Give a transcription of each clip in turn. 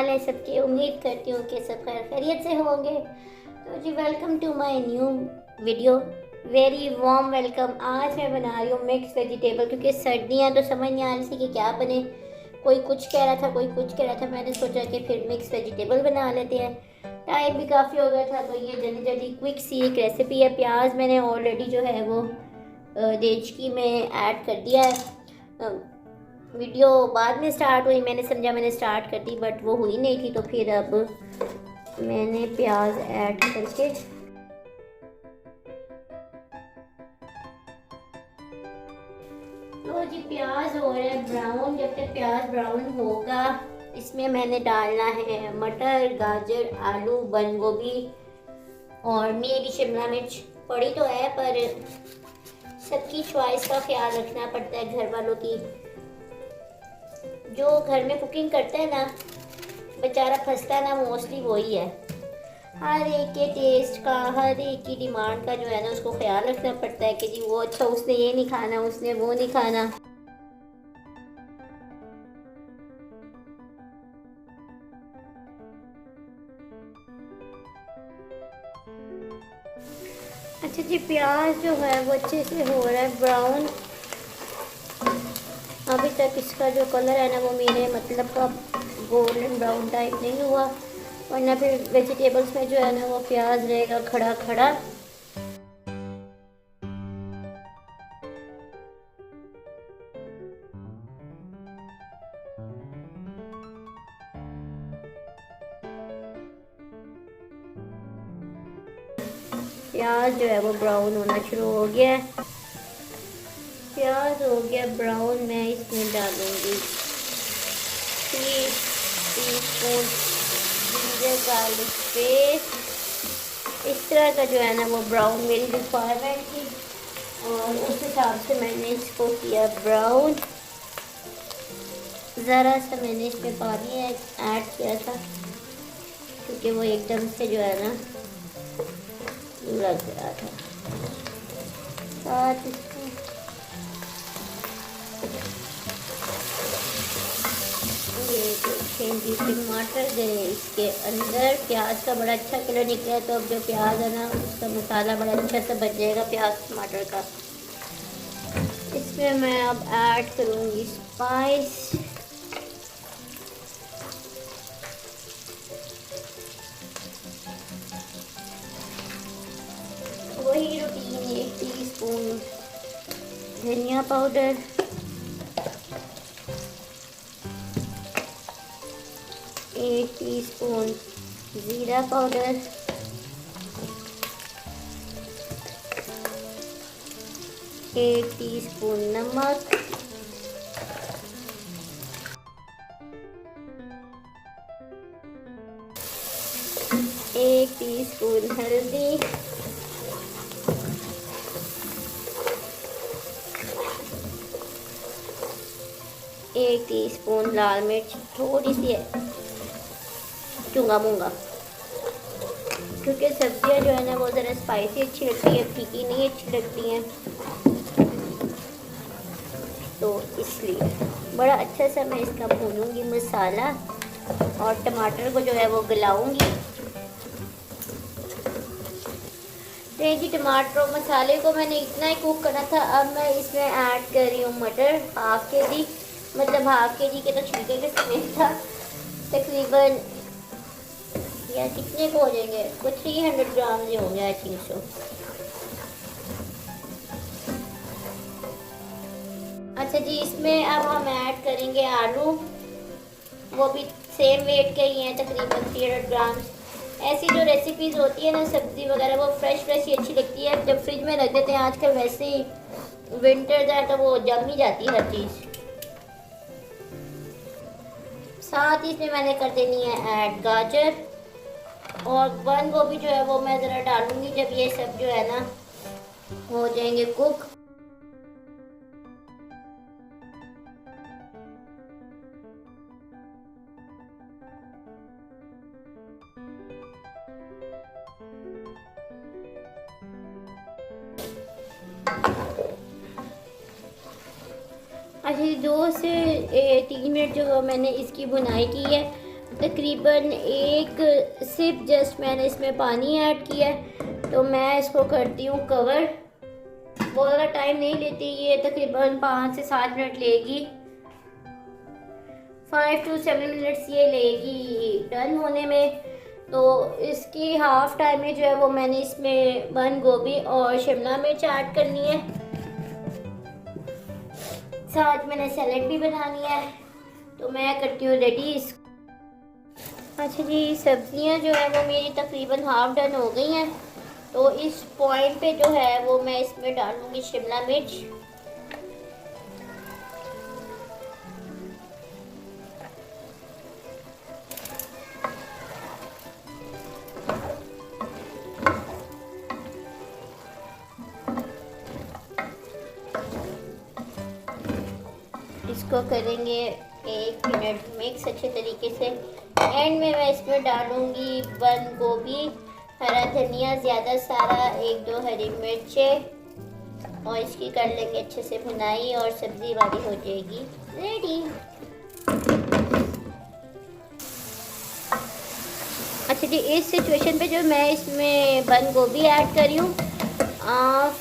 हाल है सबके। उम्मीद करती हूँ कि सब खैर खैरियत से होंगे। तो जी welcome to my new video, very warm welcome. आज मैं बना रही हूँ मिक्स वेजिटेबल, क्योंकि सर्दियाँ तो समझ नहीं आ रही थी कि क्या बने। कोई कुछ कह रहा था, कोई कुछ कह रहा था। मैंने सोचा कि फिर मिक्स वेजिटेबल बना लेते हैं। टाइम भी काफ़ी हो गया था, तो ये जल्दी जल्दी क्विक सी एक रेसिपी है। प्याज मैंने ऑलरेडी जो है वो देचकी में ऐड कर दिया है। वीडियो बाद में स्टार्ट हुई, मैंने समझा मैंने स्टार्ट कर दी, बट वो हुई नहीं थी। तो फिर अब मैंने प्याज ऐड करके तो जी प्याज हो रहा है ब्राउन। जब तक प्याज ब्राउन होगा, इसमें मैंने डालना है मटर, गाजर, आलू, बंद गोभी और मेरी शिमला मिर्च। पड़ी तो है, पर सबकी चॉइस का ख्याल रखना पड़ता है, घर वालों की। जो घर में कुकिंग करता है ना, बेचारा फंसता है ना, मोस्टली वही है। हर एक के टेस्ट का, हर एक की डिमांड का जो है ना, उसको ख्याल रखना पड़ता है कि जी वो अच्छा, उसने ये नहीं खाना, उसने वो नहीं खाना। अच्छा जी, प्याज जो है वो अच्छे से हो रहा है ब्राउन। अभी तक इसका जो कलर है ना, वो मेरे मतलब का गोल्डन ब्राउन टाइप नहीं हुआ, वरना फिर वेजिटेबल्स में जो है ना वो प्याज रहेगा खड़ा खड़ा। प्याज जो है वो ब्राउन होना शुरू हो गया है। प्याज हो गया ब्राउन। मैं इसमें डालूंगी 3 टीस्पून जिंजर गार्लिक पेस्ट। इस तरह का जो है ना वो ब्राउन मेरी रिक्वायरमेंट थी, और उस हिसाब से मैंने इसको किया ब्राउन। ज़रा सा मैंने इसमें पानी ऐड किया था, क्योंकि वो एकदम से जो है ना लग गया था। साथ ये देखें जी, टमाटर गए इसके अंदर। प्याज का बड़ा अच्छा कलर निकला, तो अब जो प्याज है ना, उसका मसाला बड़ा अच्छा सा बन जाएगा प्याज टमाटर का। इसमें मैं अब ऐड करूँगी स्पाइस। वही रूटीन, 1 टीस्पून धनिया पाउडर, 1 टीस्पून ज़ीरा पाउडर, 1 टीस्पून नमक, 1 टीस्पून हल्दी, 1 टीस्पून लाल मिर्च, थोड़ी सी है चुंगा मुंगा, क्योंकि सब्जियां जो है ना वो ज़रा स्पाइसी अच्छी लगती है, फीकी नहीं अच्छी लगती हैं, तो इसलिए बड़ा अच्छा सा मैं इसका भूनूंगी मसाला, और टमाटर को जो है वो गलाऊंगी। तो ये जी टमाटर और मसाले को मैंने इतना ही कुक करना था। अब मैं इसमें ऐड कर रही हूँ मटर, हाफ के जी, मतलब हाफ के जी के तो छिलके के समेत था। तकरीबन या कितने को हो जाएंगे, कुछ 300 ग्राम जो होंगे आई थिंक सो। अच्छा जी, इसमें अब हम ऐड करेंगे आलू। वो भी सेम वेट के ही हैं, तकरीबन 300 ग्राम। ऐसी जो रेसिपीज़ होती है ना सब्ज़ी वगैरह, वो फ्रेश फ्रेश ही अच्छी लगती है। जब फ्रिज में रख देते हैं, आजकल वैसे ही विंटर है तो वो जम ही जाती है हर चीज़। साथ ही इसमें मैंने कर देनी है ऐड गाजर, और बंद गोभी जो है वो मैं ज़रा डालूंगी जब ये सब जो है ना हो जाएंगे कुक। अच्छा, 2 से 3 मिनट जो मैंने इसकी बुनाई की है। तकरीबन एक सिप जस्ट मैंने इसमें पानी ऐड किया है। तो मैं इसको करती हूँ कवर। बहुत ज़्यादा टाइम नहीं लेती, ये तकरीबन 5 से 7 मिनट लेगी, 5 to 7 मिनट्स ये लेगी डन होने में। तो इसकी हाफ टाइम में जो है वो मैंने इसमें बंद गोभी और शिमला मिर्च ऐड करनी है, साथ मैंने सैलेड भी बनानी है। तो मैं करती हूँ रेडी इसको। अच्छा जी, सब्जियां जो है वो मेरी तकरीबन हाफ डन हो गई हैं। तो इस पॉइंट पे जो है वो मैं इसमें डालूंगी शिमला मिर्च। इसको करेंगे 1 मिनट मिक्स अच्छे तरीके से। एंड में मैं इसमें डालूंगी बंद गोभी, हरा धनिया ज़्यादा सारा, 1-2 हरी मिर्चें, और इसकी कर लेंगे अच्छे से भुनाई और सब्ज़ी वाली हो जाएगी रेडी। अच्छा जी, इस सिचुएशन पे जो मैं इसमें बंद गोभी ऐड कर रही हूँ,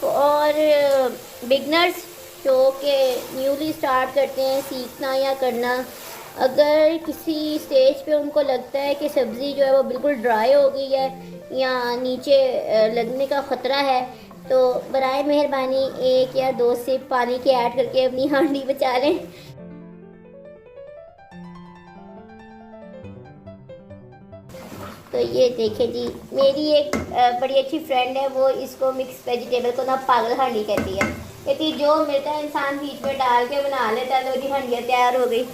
और बिगनर्स जो कि न्यूली स्टार्ट करते हैं सीखना या करना, अगर किसी स्टेज पे उनको लगता है कि सब्ज़ी जो है वो बिल्कुल ड्राई हो गई है या नीचे लगने का ख़तरा है, तो बराए मेहरबानी 1 या 2 सिप पानी के ऐड करके अपनी हांडी बचा लें। तो ये देखें जी, मेरी एक बड़ी अच्छी फ्रेंड है, वो इसको मिक्स वेजिटेबल को ना पागल हांडी कहती है। कहती जो मिलता है इंसान बीच में डाल के बना लेता है, तो जी हांडियाँ तैयार हो गई।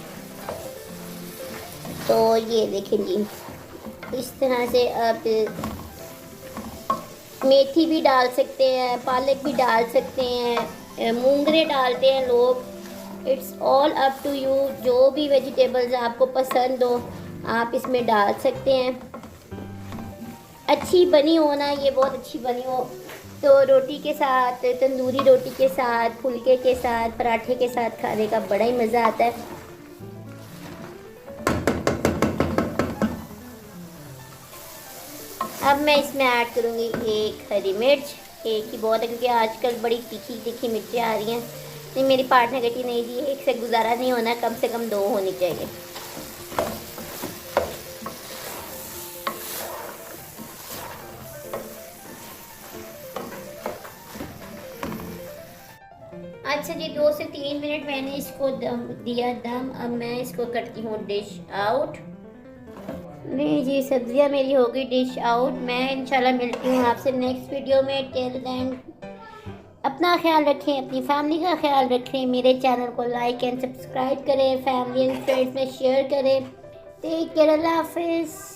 तो ये देखें जी, इस तरह से आप मेथी भी डाल सकते हैं, पालक भी डाल सकते हैं, मूंगरे डालते हैं लोग। It's all up to you, जो भी वेजिटेबल्स आपको पसंद हो आप इसमें डाल सकते हैं। अच्छी बनी हो ना, ये बहुत अच्छी बनी हो तो रोटी के साथ, तंदूरी रोटी के साथ, फुलके के साथ, पराठे के साथ खाने का बड़ा ही मज़ा आता है। अब मैं इसमें ऐड करूँगी 1 हरी मिर्च, एक ही बहुत है क्योंकि आजकल बड़ी तीखी तीखी मिर्चें आ रही हैं। नहीं, मेरी पार्टनर कहती नहीं जी, एक से गुजारा नहीं होना, कम से कम 2 होनी चाहिए। अच्छा जी, 2 से 3 मिनट मैंने इसको दम दिया दम। अब मैं इसको करती हूँ डिश आउट। नहीं जी, सब्जियां मेरी हो गई डिश आउट। मैं इंशाल्लाह मिलती हूँ आपसे नेक्स्ट वीडियो में। टिल देन अपना ख्याल रखें, अपनी फैमिली का ख्याल रखें, मेरे चैनल को लाइक एंड सब्सक्राइब करें, फैमिली एंड फ्रेंड्स में शेयर करें। टेक केयर, अल्लाह हाफिज़।